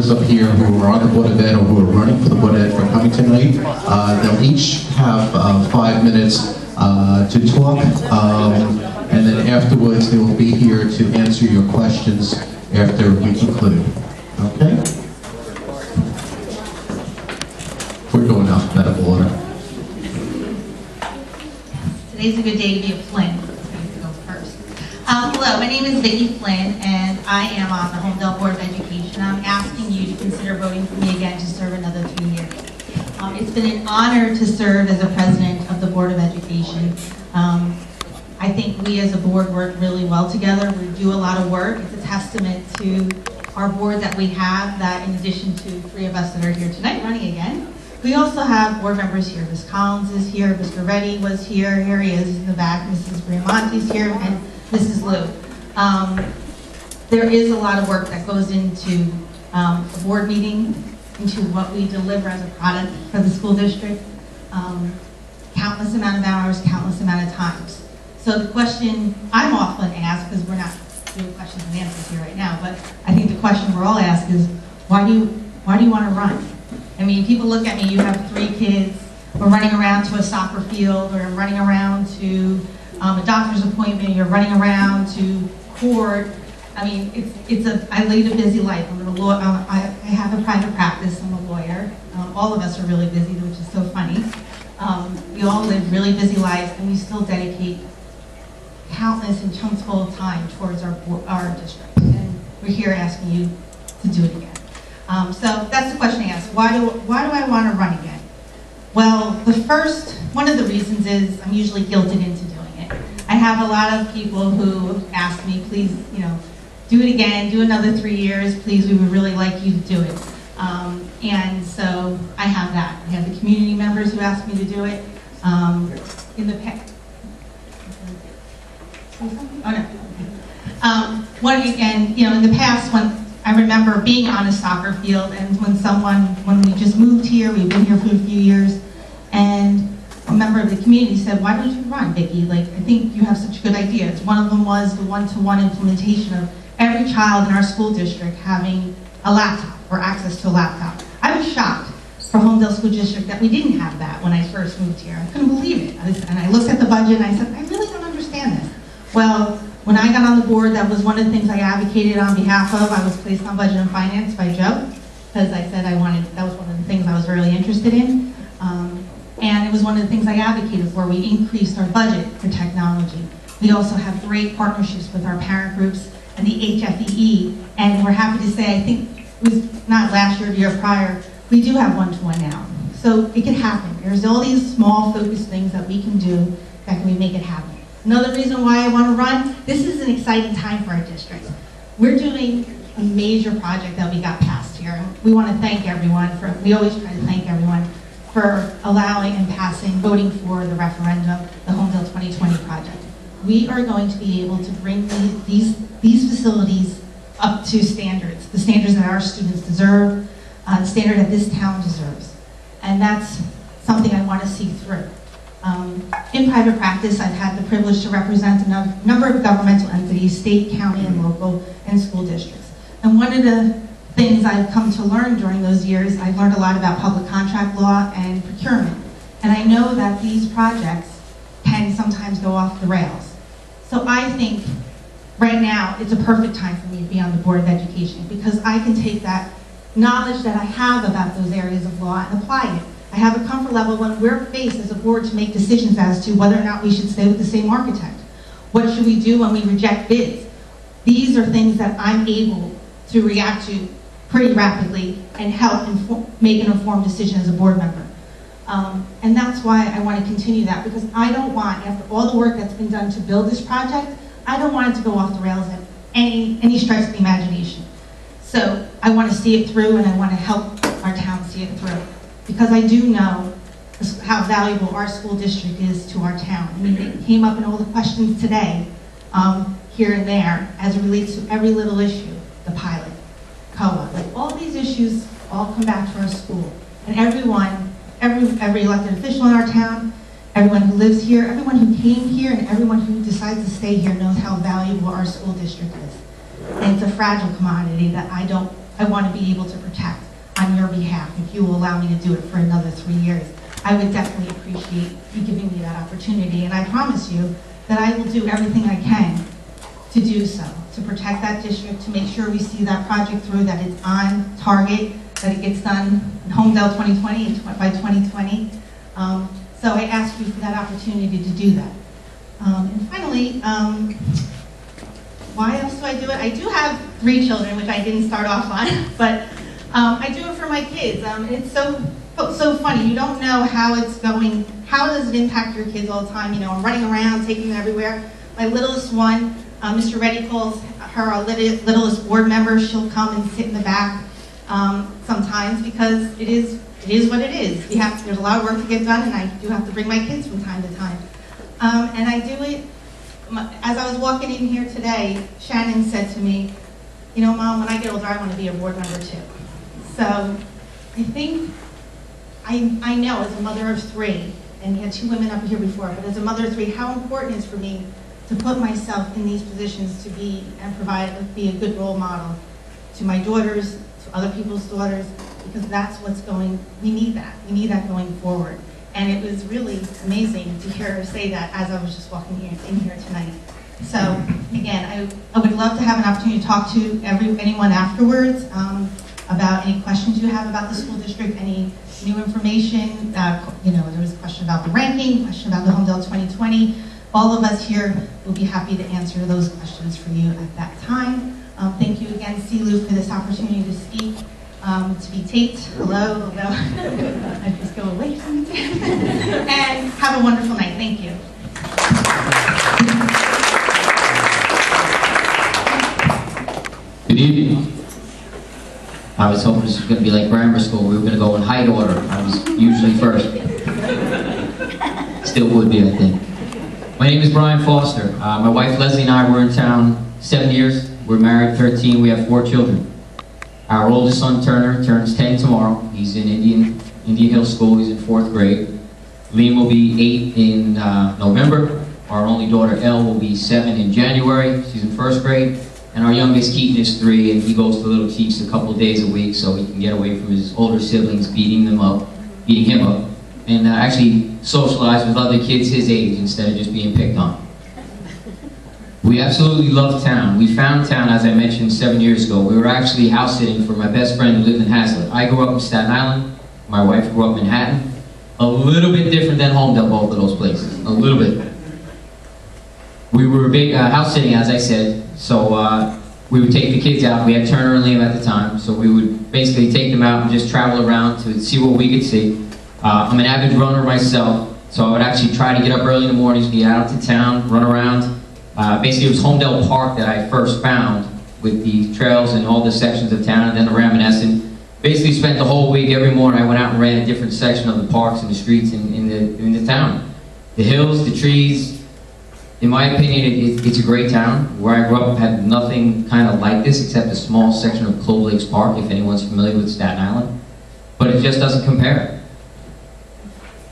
members up here who are on the Board of Ed or who are running for the Board of Ed for coming tonight. They'll each have 5 minutes to talk, and then afterwards they will be here to answer your questions after we conclude. Okay? We're going alphabetical order. Today's a good day to be a Flynn. Go first. Hello, my name is Vicki Flynn, and I am on the Holmdel Board of Education. I'm asking you to consider voting for me again to serve another 3 years. It's been an honor to serve as a president of the Board of Education. I think we as a board work really well together. We do a lot of work. It's a testament to our board that we have, that in addition to 3 of us that are here tonight running again, we also have board members here. Ms. Collins is here, Mr. Reddy was here, here he is in the back, Mrs. Briamonte's here, and Mrs. Liu. There is a lot of work that goes into a board meeting, into what we deliver as a product for the school district. Countless amount of hours, countless amount of times. So the question I'm often asked, because we're not doing questions and answers here right now, but I think the question we're all asked is, why do you want to run? I mean, people look at me, you have 3 kids, we're running around to a soccer field, or running around to a doctor's appointment, you're running around to court. I mean, I lead a busy life. I have a private practice, I'm a lawyer. All of us are really busy, which is so funny. We all live really busy lives, and we still dedicate countless and chunks full of time towards our district. And we're here asking you to do it again. So that's the question I asked. Why do I want to run again? Well, one of the reasons is I'm usually guilted into doing it. I have a lot of people who ask me, please, do it again, do another 3 years, please, we would really like you to do it. And so I have that. I have the community members who ask me to do it. In the past, in the past, when I remember being on a soccer field, and when we just moved here, we've been here for a few years, and a member of the community said, why don't you run, Vicki? Like, I think you have such good ideas. One of them was the one-to-one implementation of every child in our school district having a laptop or access to a laptop. I was shocked for Holmdel School District that we didn't have that when I first moved here. I couldn't believe it. And I looked at the budget and I said, I really don't understand this. Well, when I got on the board, that was one of the things I advocated on behalf of. I was placed on Budget and Finance by Joe, because I said that was one of the things I was really interested in. And it was one of the things I advocated for. We increased our budget for technology. We also have great partnerships with our parent groups and the HFEE, and we're happy to say, I think it was not last year or the year prior, we do have one-to-one now. So it can happen. There's all these small focused things that we can do that can make it happen. Another reason why I want to run, this is an exciting time for our district. We're doing a major project that we got passed here. We want to thank everyone we always try to thank everyone for allowing and voting for the referendum, the Holmdel 2020 project. We are going to be able to bring these facilities up to standards, the standards that our students deserve, the standard that this town deserves. And that's something I want to see through. In private practice, I've had the privilege to represent a number of governmental entities, state, county, and local, and school districts. And one of the things I've come to learn during those years, I've learned a lot about public contract law and procurement. And I know that these projects can sometimes go off the rails. So I think right now it's a perfect time for me to be on the Board of Education, because I can take that knowledge that I have about those areas of law and apply it. I have a comfort level when we're faced as a board to make decisions as to whether or not we should stay with the same architect. What should we do when we reject bids? These are things that I'm able to react to pretty rapidly and help make an informed decision as a board member. And that's why I want to continue that, because I don't want, after all the work that's been done to build this project, I don't want it to go off the rails at any stretch of the imagination. So I want to see it through, and I want to help our town see it through. Because I do know how valuable our school district is to our town. I mean, it came up in all the questions today, here and there, as it relates to every little issue, the pilot, COA, like all these issues all come back to our school. And everyone, every elected official in our town, everyone who lives here, everyone who came here, and everyone who decides to stay here knows how valuable our school district is. And it's a fragile commodity that I don't I want to be able to protect on your behalf. If you will allow me to do it for another 3 years, I would definitely appreciate you giving me that opportunity. And I promise you that I will do everything I can to do so, to protect that district, to make sure we see that project through, that it's on target, that it gets done in Holmdel 2020 and by 2020. So I ask you for that opportunity to do that. And finally, why else do I do it? I do have 3 children, which I didn't start off on, but I do it for my kids. It's so funny. You don't know how it's going, how does it impact your kids all the time? You know, I'm running around, taking them everywhere. My littlest one, Mr. Reddy calls her our littlest board member. She'll come and sit in the back sometimes because it is what it is. There's a lot of work to get done, and I do have to bring my kids from time to time. And I do it, as I was walking in here today, Shannon said to me, you know, Mom, when I get older, I want to be a board member too. So I think, I know as a mother of 3, and we had 2 women up here before, but as a mother of 3, how important it is for me to put myself in these positions to be and be a good role model to my daughters, to other people's daughters, because that's what's we need that going forward. And it was really amazing to hear her say that as I was just walking in here tonight. So again, I would love to have an opportunity to talk to anyone afterwards about any questions you have about the school district, any new information. You know, there was a question about the ranking, question about the Holmdel 2020. All of us here will be happy to answer those questions for you at that time. Thank you again, CILU, for this opportunity to speak, to be taped. Hello, I just go away from you. And have a wonderful night. Thank you. Good evening. I was hoping this was going to be like grammar school. We were going to go in height order. I was usually first. Still would be, I think. My name is Brian Foster. My wife Leslie and I were in town 7 years. We're married 13. We have 4 children. Our oldest son, Turner, turns 10 tomorrow. He's in Indian Hill School. He's in 4th grade. Liam will be 8 in November. Our only daughter, Elle, will be 7 in January. She's in 1st grade. And our youngest, Keaton, is 3, and he goes to Little Keats a couple of days a week so he can get away from his older siblings beating him up, and actually socialize with other kids his age instead of just being picked on. We absolutely love town. We found town, as I mentioned, 7 years ago. We were actually house sitting for my best friend who lived in Hazlitt. I grew up in Staten Island. My wife grew up in Manhattan. A little bit different than Holmdel, both of those places. A little bit. We were big house sitting, as I said, so we would take the kids out. We had Turner and Liam at the time, so we would basically take them out and just travel around to see what we could see. I'm an avid runner myself, so I would actually try to get up early in the mornings, get out to town, run around. Basically, it was Holmdel Park that I first found with the trails and all the sections of town, and then the reminiscent. Basically, spent the whole week, every morning, I went out and ran a different section of the parks and the streets in the town. The hills, the trees. In my opinion, it's a great town. Where I grew up had nothing kind of like this except a small section of Clove Lakes Park, if anyone's familiar with Staten Island. But it just doesn't compare.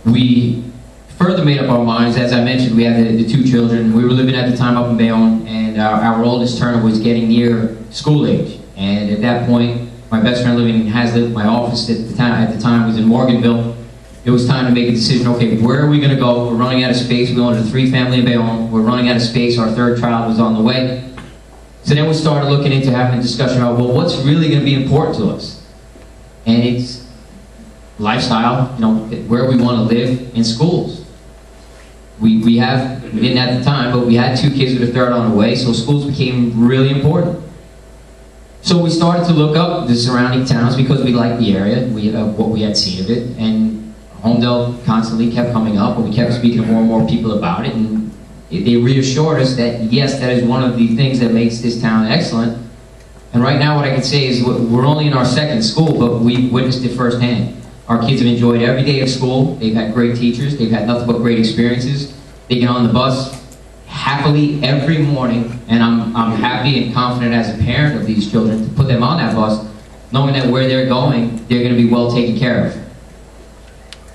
We further made up our minds. As I mentioned, we had the 2 children. We were living at the time up in Bayonne, and our oldest Turner was getting near school age. And at that point, my best friend living in Hazlitt, my office at the time was in Morganville. It was time to make a decision. Okay, where are we going to go? We're running out of space. We owned a 3-family in Bayonne. We're running out of space. Our 3rd child was on the way. So then we started looking into having a discussion about, well, what's really going to be important to us? And it's lifestyle, you know, where we want to live, in schools. We didn't at the time, but we had 2 kids with a 3rd on the way, so schools became really important. So we started to look up the surrounding towns because we liked the area, what we had seen of it, and Holmdel constantly kept coming up, and we kept speaking to more and more people about it, and they reassured us that yes, that is one of the things that makes this town excellent. And right now what I can say is we're only in our 2nd school, but we witnessed it firsthand. Our kids have enjoyed every day of school. They've had great teachers. They've had nothing but great experiences. They get on the bus happily every morning, and I'm happy and confident as a parent of these children to put them on that bus, knowing that where they're going, they're going to be well taken care of.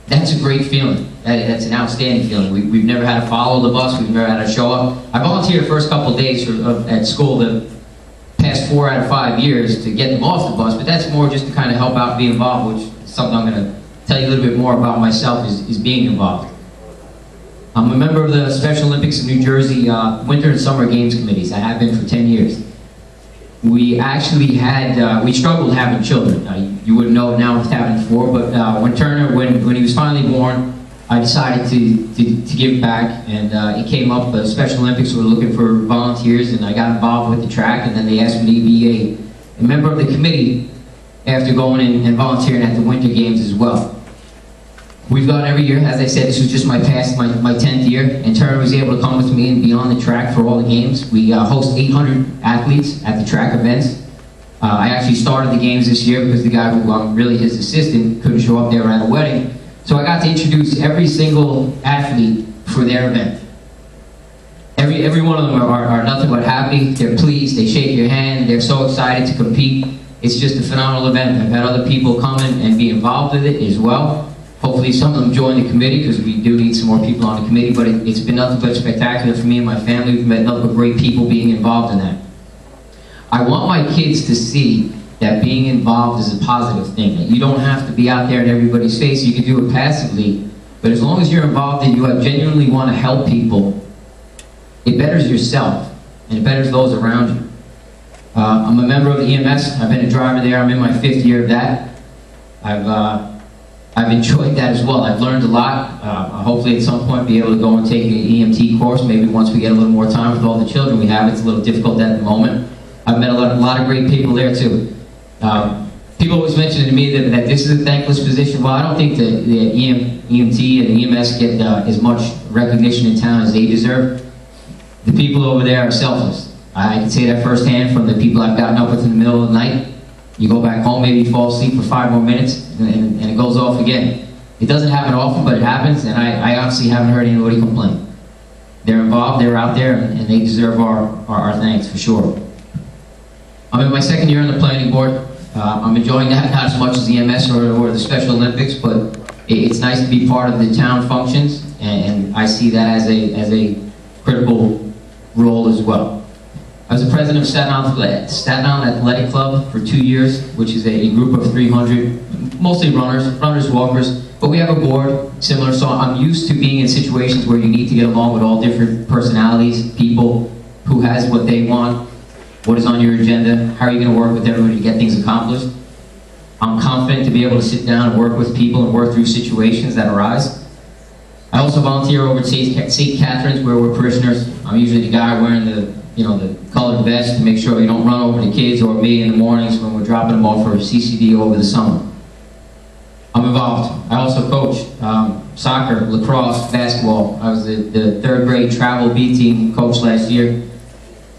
That's a great feeling. That's an outstanding feeling. We've never had to follow the bus. We've never had to show up. I volunteered the first couple of days at school. The past 4 out of 5 years to get them off the bus, but that's more just to kind of help out, be involved, which is something I'm going to tell you a little bit more about myself is being involved. I'm a member of the Special Olympics of New Jersey Winter and Summer Games Committees. I have been for 10 years. We actually had, we struggled having children. You wouldn't know it now with having 4, but when Turner, when he was finally born, I decided to give back, and it came up, the Special Olympics were looking for volunteers, and I got involved with the track, and then they asked me to be a member of the committee after going in and volunteering at the Winter Games as well. We've gone every year. As I said, this was just my 10th year, and Turner was able to come with me and be on the track for all the games. We host 800 athletes at the track events. I actually started the games this year because the guy who I'm really his assistant couldn't show up there at a wedding. So I got to introduce every single athlete for their event. Every one of them are nothing but happy. They're pleased. They shake your hand. They're so excited to compete. It's just a phenomenal event. I've had other people come in and be involved with it as well. Hopefully some of them join the committee because we do need some more people on the committee, but it's been nothing but spectacular for me and my family. We've met nothing but great people being involved in that. I want my kids to see that being involved is a positive thing, that you don't have to be out there in everybody's face. You can do it passively, but as long as you're involved and you genuinely want to help people, it betters yourself and it betters those around you. I'm a member of the EMS. I've been a driver there. I'm in my 5th year of that. I've enjoyed that as well. I've learned a lot. Hopefully at some point be able to go and take an EMT course, maybe once we get a little more time with all the children we have. It's a little difficult at the moment. I've met a lot of great people there too. People always mention to me that this is a thankless position. Well, I don't think the EMT and EMS get as much recognition in town as they deserve. The people over there are selfless. I can say that firsthand from the people I've gotten up with in the middle of the night. You go back home, maybe you fall asleep for 5 more minutes, and it goes off again. It doesn't happen often, but it happens, and I honestly haven't heard anybody complain. They're involved, they're out there, and they deserve our thanks for sure. I'm in my 2nd year on the planning board. I'm enjoying that, not as much as the EMS or the Special Olympics, but it's nice to be part of the town functions, and I see that as a critical role as well. I was the president of Staten Island Athletic Club for 2 years, which is a group of 300, mostly runners, walkers, but we have a board similar, so I'm used to being in situations where you need to get along with all different personalities, people, who has what they want, what is on your agenda, how are you going to work with everybody to get things accomplished. I'm confident to be able to sit down and work with people and work through situations that arise. I also volunteer over at St. Catherine's where we're parishioners. I'm usually the guy wearing the colored vest to make sure we don't run over the kids or me in the mornings when we're dropping them off for CCD over the summer. I'm involved. I also coach soccer, lacrosse, basketball. I was the 3rd grade travel B team coach last year.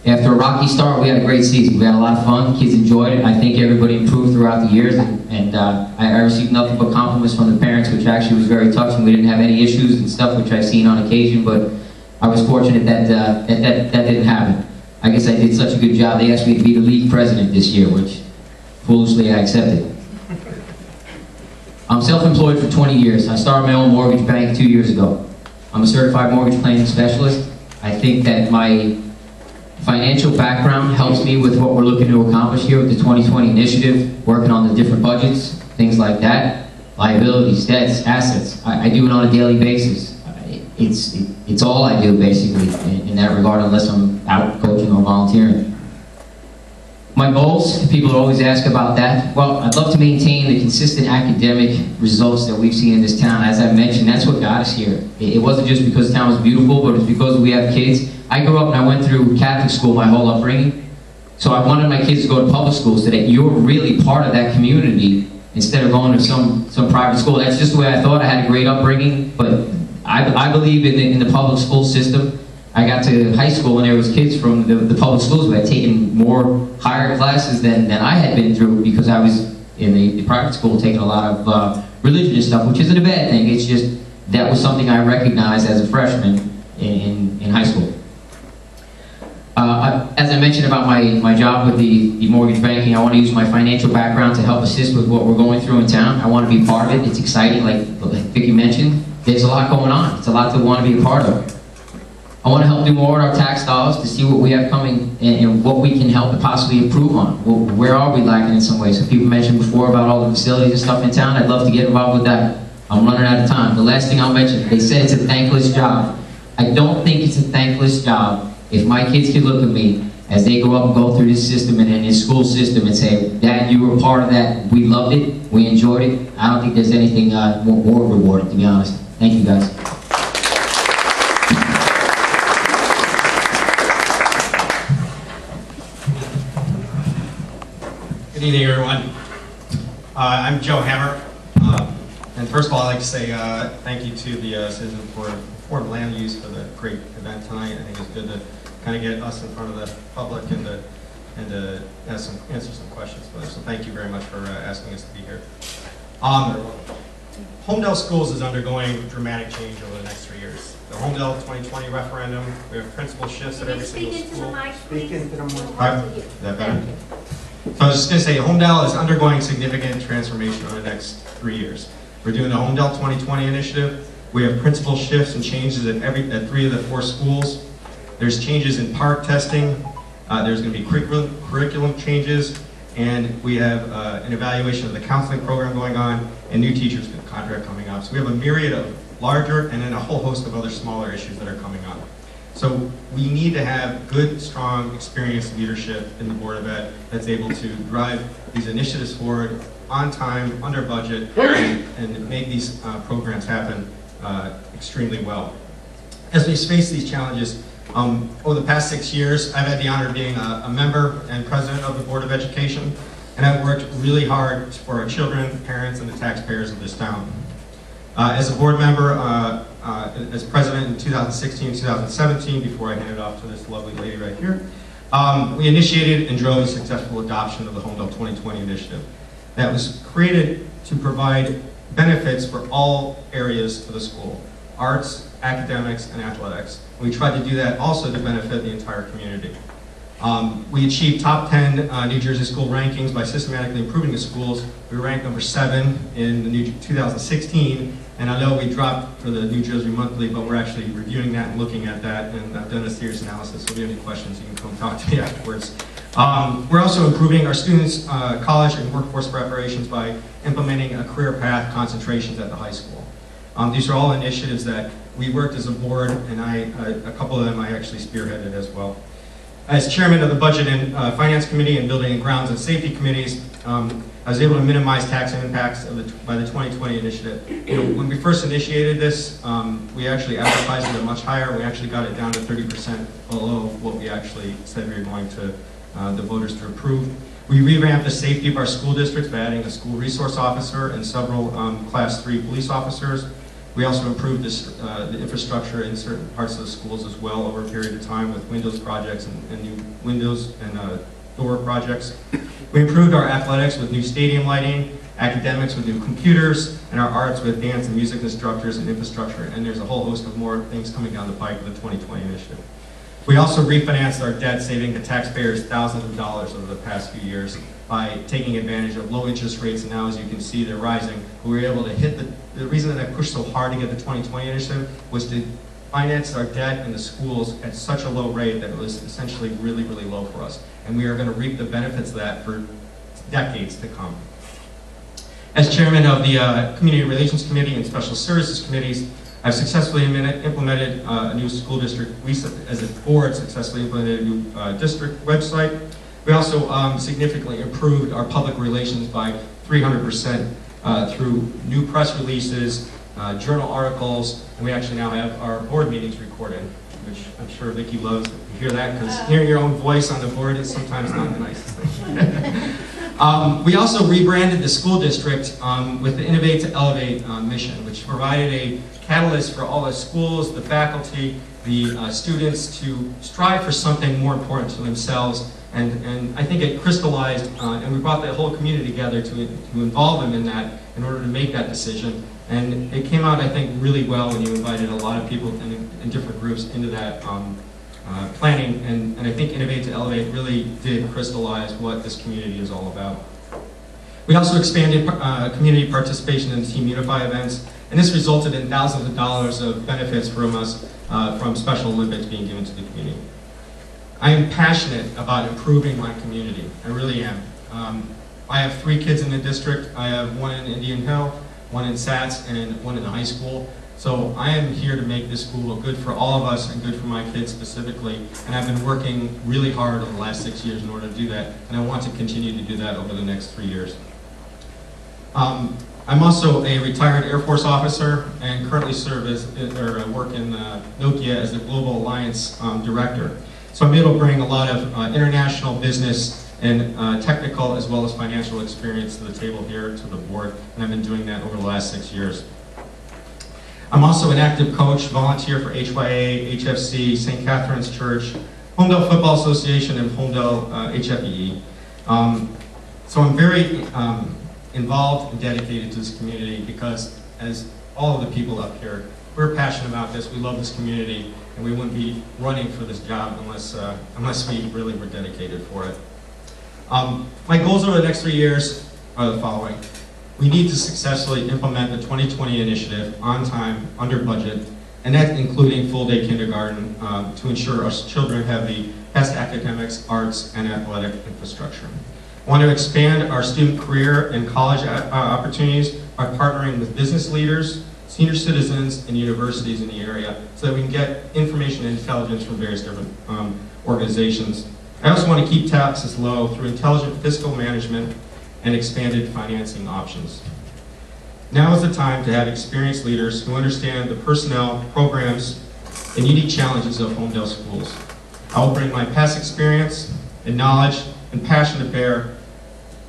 After a rocky start, we had a great season. We had a lot of fun. Kids enjoyed it. I think everybody improved throughout the years, and I received nothing but compliments from the parents, which actually was very touching. We didn't have any issues and stuff, which I've seen on occasion, but I was fortunate that that didn't happen. I guess I did such a good job. They asked me to be the league president this year, which foolishly I accepted. I'm self-employed for 20 years. I started my own mortgage bank 2 years ago. I'm a certified mortgage planning specialist. I think that my financial background helps me with what we're looking to accomplish here with the 2020 initiative, working on the different budgets, things like that, liabilities, debts, assets. I do it on a daily basis. It's all I do basically in that regard, unless I'm out coaching or volunteering. My goals, people always ask about that. Well, I'd love to maintain the consistent academic results that we've seen in this town. As I mentioned, that's what got us here. It wasn't just because the town was beautiful, but it's because we have kids. I grew up and I went through Catholic school my whole upbringing. So I wanted my kids to go to public schools so that you're really part of that community instead of going to some private school. That's just the way I thought. I had a great upbringing, but I believe in the public school system. I got to high school and there was kids from the public schools who had taken more higher classes than I had been through because I was in the private school taking a lot of religion and stuff, which isn't a bad thing. It's just that was something I recognized as a freshman in high school. As I mentioned about my job with the mortgage banking, I want to use my financial background to help assist with what we're going through in town. I want to be part of it. It's exciting, like Vicki mentioned. There's a lot going on. It's a lot to want to be a part of. I want to help do more with our tax dollars to see what we have coming and what we can help and possibly improve on. Where are we lacking in some ways? So people mentioned before about all the facilities and stuff in town. I'd love to get involved with that. I'm running out of time. The last thing I'll mention, they said it's a thankless job. I don't think it's a thankless job if my kids can look at me as they grow up and go through this system and in this school system and say, Dad, you were a part of that. We loved it. We enjoyed it. I don't think there's anything more rewarding, to be honest. Thank you, guys. Good evening, everyone. I'm Joe Hammer. And first of all, I'd like to say thank you to the Citizens for Informed Land Use for the great event tonight. I think it's good to kind of get us in front of the public and to answer some questions for us. So thank you very much for asking us to be here. Holmdel Schools is undergoing dramatic change over the next 3 years. The Holmdel 2020 referendum, we have principal shifts at every single school. Speak into the mic. Is that better? So I was just going to say, Holmdel is undergoing significant transformation over the next 3 years. We're doing the Holmdel 2020 initiative. We have principal shifts and changes at 3 of the 4 schools. There's changes in park testing. There's going to be curriculum changes, and we have an evaluation of the counseling program going on, and new teachers contract coming up. So we have a myriad of larger and then a whole host of other smaller issues that are coming up. So we need to have good, strong, experienced leadership in the Board of Ed that's able to drive these initiatives forward on time, under budget, and make these programs happen extremely well. As we face these challenges, over the past 6 years, I've had the honor of being a member and president of the Board of Education, and I've worked really hard for our children, parents, and the taxpayers of this town. As a board member, as president in 2016 and 2017, before I handed off to this lovely lady right here, we initiated and drove the successful adoption of the Holmdel 2020 initiative that was created to provide benefits for all areas of the school: arts, academics, and athletics. We tried to do that also to benefit the entire community. We achieved top 10 New Jersey school rankings by systematically improving the schools. We ranked number 7 in the new 2016, and I know we dropped for the New Jersey Monthly, but we're actually reviewing that and looking at that, and I've done a serious analysis, so if you have any questions, you can come talk to me afterwards. We're also improving our students' college and workforce preparations by implementing a career path concentrations at the high school. These are all initiatives that we worked as a board, and a couple of them I actually spearheaded as well. As chairman of the Budget and Finance Committee and Building and Grounds and Safety Committees, I was able to minimize tax impacts by the 2020 initiative. When we first initiated this, we actually advertised it much higher. We actually got it down to 30% below what we actually said we were going to the voters to approve. We revamped the safety of our school districts by adding a school resource officer and several Class 3 police officers. We also improved the infrastructure in certain parts of the schools as well over a period of time with windows projects and new windows and door projects. We improved our athletics with new stadium lighting, academics with new computers, and our arts with dance and music instructors and infrastructure. And there's a whole host of more things coming down the pike with the 2020 initiative. We also refinanced our debt, saving the taxpayers thousands of dollars over the past few years by taking advantage of low interest rates, and now as you can see they're rising. We were able to hit the reason that I pushed so hard to get the 2020 initiative was to finance our debt in the schools at such a low rate that it was essentially really, really low for us. And we are going to reap the benefits of that for decades to come. As chairman of the Community Relations Committee and Special Services Committees, I've successfully implemented a new school district. We, as a board, successfully implemented a new district website. We also significantly improved our public relations by 300% through new press releases, journal articles, and we actually now have our board meetings recorded, which I'm sure Vicki loves to hear that, because hearing your own voice on the board is sometimes not the nicest thing. We also rebranded the school district with the Innovate to Elevate mission, which provided a catalyst for all the schools, the faculty, the students to strive for something more important to themselves. And I think it crystallized, and we brought the whole community together to involve them in that in order to make that decision. And it came out, I think, really well when you invited a lot of people in different groups into that planning. And I think Innovate to Elevate really did crystallize what this community is all about. We also expanded community participation in Team Unify events, and this resulted in thousands of dollars of benefits from us from Special Olympics being given to the community. I am passionate about improving my community. I really am. I have 3 kids in the district. I have 1 in Indian Hill, 1 in SATS, and 1 in the high school. So I am here to make this school good for all of us and good for my kids specifically. And I've been working really hard over the last 6 years in order to do that. And I want to continue to do that over the next 3 years. I'm also a retired Air Force officer and currently serve as, or work in Nokia as the Global Alliance Director. So I'm able to bring a lot of international business and technical as well as financial experience to the table here to the board, and I've been doing that over the last 6 years. I'm also an active coach, volunteer for HYA, HFC, St. Catherine's Church, Holmdel Football Association, and Holmdel HFEE. So I'm very involved and dedicated to this community because, as all of the people up here, we're passionate about this, we love this community, and we wouldn't be running for this job unless we really were dedicated for it. My goals over the next 3 years are the following. We need to successfully implement the 2020 initiative on time, under budget, and that's including full-day kindergarten to ensure our children have the best academics, arts, and athletic infrastructure. I want to expand our student career and college opportunities by partnering with business leaders, senior citizens, and universities in the area so that we can get information and intelligence from various different organizations. I also want to keep taxes low through intelligent fiscal management and expanded financing options. Now is the time to have experienced leaders who understand the personnel, programs, and unique challenges of Holmdel schools. I will bring my past experience and knowledge and passion to bear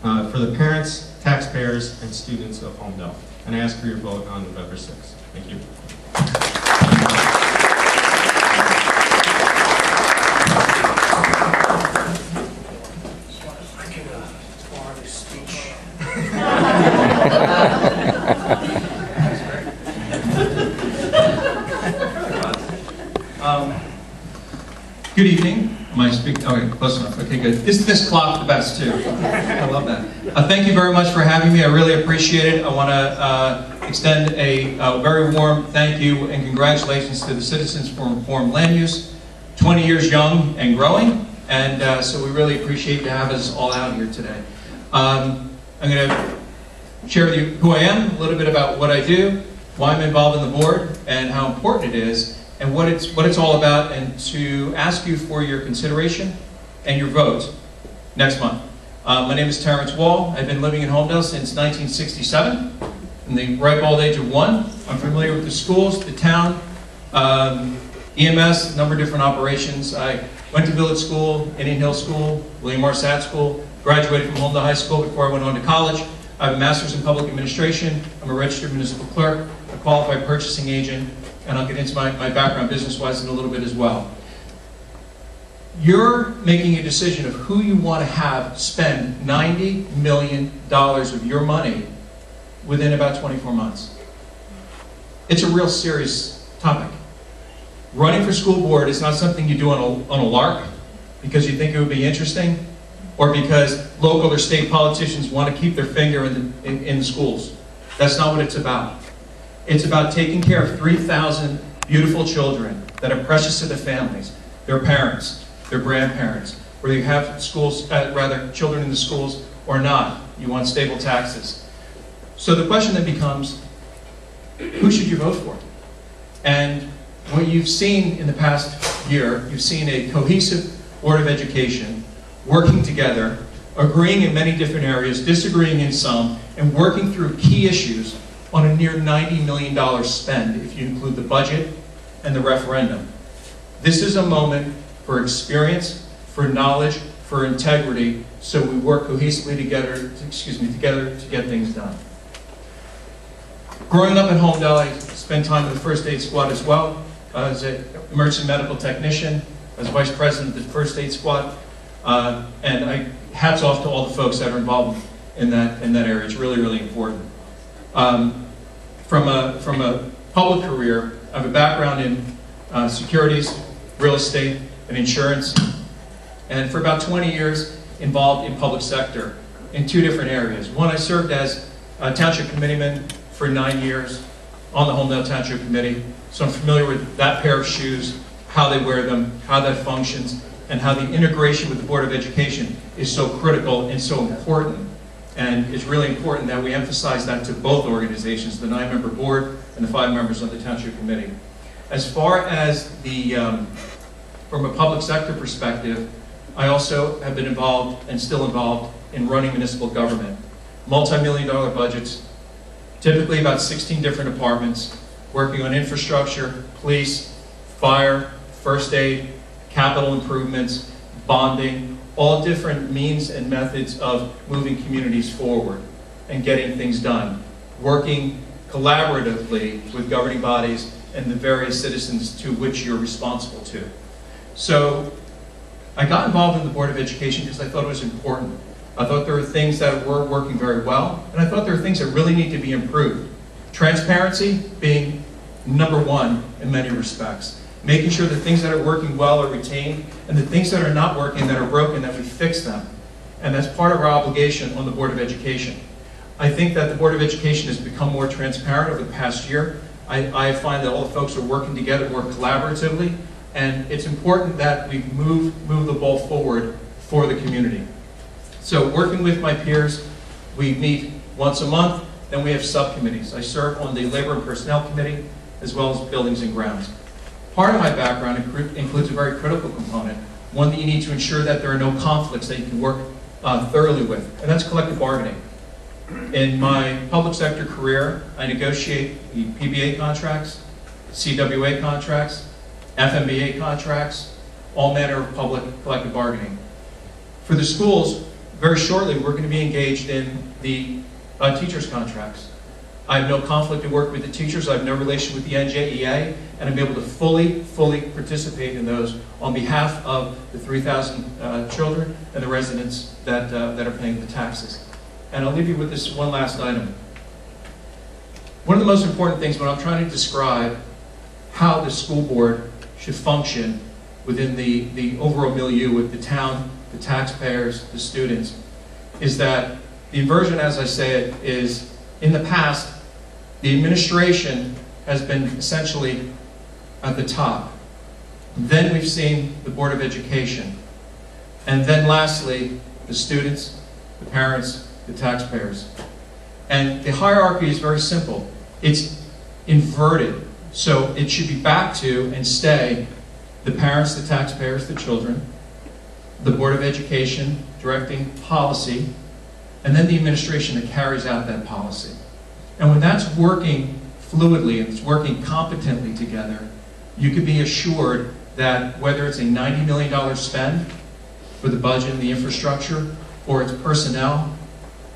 for the parents, taxpayers, and students of Holmdel. And I ask for your vote on November 6th. Thank you. Good evening. Am I speaking? Okay, close enough. Okay, good. Isn't this clock the best too? I love that. Thank you very much for having me. I really appreciate it. I want to extend a very warm thank you and congratulations to the Citizens for Informed Land Use. 20 years young and growing, and so we really appreciate you having us all out here today. I'm going to share with you who I am, a little bit about what I do, why I'm involved in the board, and how important it is, and what it's all about, and to ask you for your consideration and your vote next month. My name is Terrence Wall. I've been living in Holmdel since 1967, from the ripe old age of 1. I'm familiar with the schools, the town, EMS, a number of different operations. I went to Village School, Indian Hill School, William R. Satt School, graduated from Holmdel High School before I went on to college. I have a master's in public administration. I'm a registered municipal clerk, a qualified purchasing agent, and I'll get into my background business-wise in a little bit as well. You're making a decision of who you want to have spend $90 million of your money within about 24 months. It's a real serious topic. Running for school board is not something you do on a lark because you think it would be interesting or because local or state politicians want to keep their finger in the schools. That's not what it's about. It's about taking care of 3,000 beautiful children that are precious to their families, their parents, their grandparents, whether you have schools, children in the schools or not. You want stable taxes. So the question then becomes, who should you vote for? And what you've seen in the past year, you've seen a cohesive Board of Education working together, agreeing in many different areas, disagreeing in some, and working through key issues on a near $90 million spend if you include the budget and the referendum. This is a moment for experience, for knowledge, for integrity, so we work cohesively together to get things done. Growing up in Holmdel, I spent time with the First Aid Squad as well. As an emergency medical technician, as vice president of the First Aid Squad, and hats off to all the folks that are involved in that area. It's really, really important. From a public career, I have a background in securities, real estate, and insurance, and for about 20 years involved in public sector in 2 different areas. One, I served as a Township committeeman for 9 years, on the Holmdel Township Committee, so I'm familiar with that pair of shoes, how they wear them, how that functions, and how the integration with the Board of Education is so critical and so important. And it's really important that we emphasize that to both organizations, the 9-member board and the 5 members of the Township Committee. As far as the, from a public sector perspective, I also have been involved and still involved in running municipal government. Multi-million-dollar budgets, typically about 16 different departments, working on infrastructure, police, fire, first aid, capital improvements, bonding, all different means and methods of moving communities forward and getting things done, working collaboratively with governing bodies and the various citizens to which you're responsible to. So I got involved in the Board of Education because I thought it was important. I thought there were things that were working very well, and I thought there were things that really need to be improved. Transparency being number one in many respects. Making sure the things that are working well are retained, and the things that are not working, that are broken, that we fix them. And that's part of our obligation on the Board of Education. I think that the Board of Education has become more transparent over the past year. I find that all the folks are working together more collaboratively, and it's important that we move the ball forward for the community. So working with my peers, we meet once a month, then we have subcommittees. I serve on the Labor and Personnel Committee, as well as Buildings and Grounds. Part of my background includes a very critical component, one that you need to ensure that there are no conflicts that you can work thoroughly with, and that's collective bargaining. In my public sector career, I negotiate the PBA contracts, CWA contracts, FMBA contracts, all manner of public collective bargaining. For the schools, very shortly, we're going to be engaged in the teachers' contracts. I have no conflict to work with the teachers. I have no relation with the NJEA, and I'm able to fully participate in those on behalf of the 3,000 children and the residents that are paying the taxes. And I'll leave you with this one last item. One of the most important things when I'm trying to describe how the school board should function within the overall milieu with the town, the taxpayers, the students, is that the inversion, as I say it, is in the past, the administration has been essentially at the top. Then we've seen the Board of Education. And then lastly, the students, the parents, the taxpayers. And the hierarchy is very simple. It's inverted. So it should be back to and stay the parents, the taxpayers, the children, the Board of Education directing policy, and then the administration that carries out that policy. And when that's working fluidly and it's working competently together, you can be assured that whether it's a $90 million spend for the budget and the infrastructure, or it's personnel,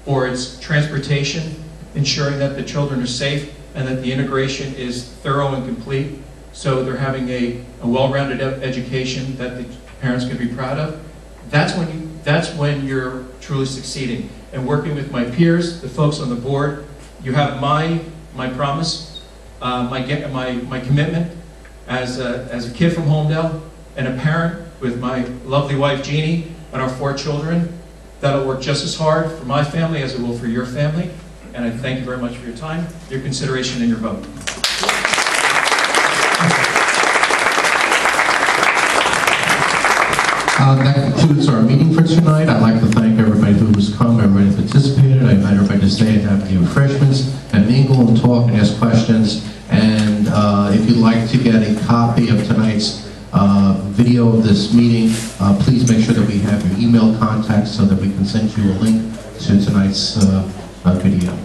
or it's transportation, ensuring that the children are safe and that the integration is thorough and complete, so they're having a well-rounded education that the parents can be proud of, that's when you're truly succeeding. And working with my peers, the folks on the board, you have my promise, my commitment as a kid from Holmdel and a parent with my lovely wife Jeannie and our 4 children. That'll work just as hard for my family as it will for your family. And I thank you very much for your time, your consideration, and your vote. That concludes our meeting for tonight. I'd like to thank everybody who's come, everybody who participated. I invite everybody to stay and have any refreshments and mingle and talk and ask questions. And if you'd like to get a copy of tonight's video of this meeting, please make sure that we have your email contact so that we can send you a link to tonight's video.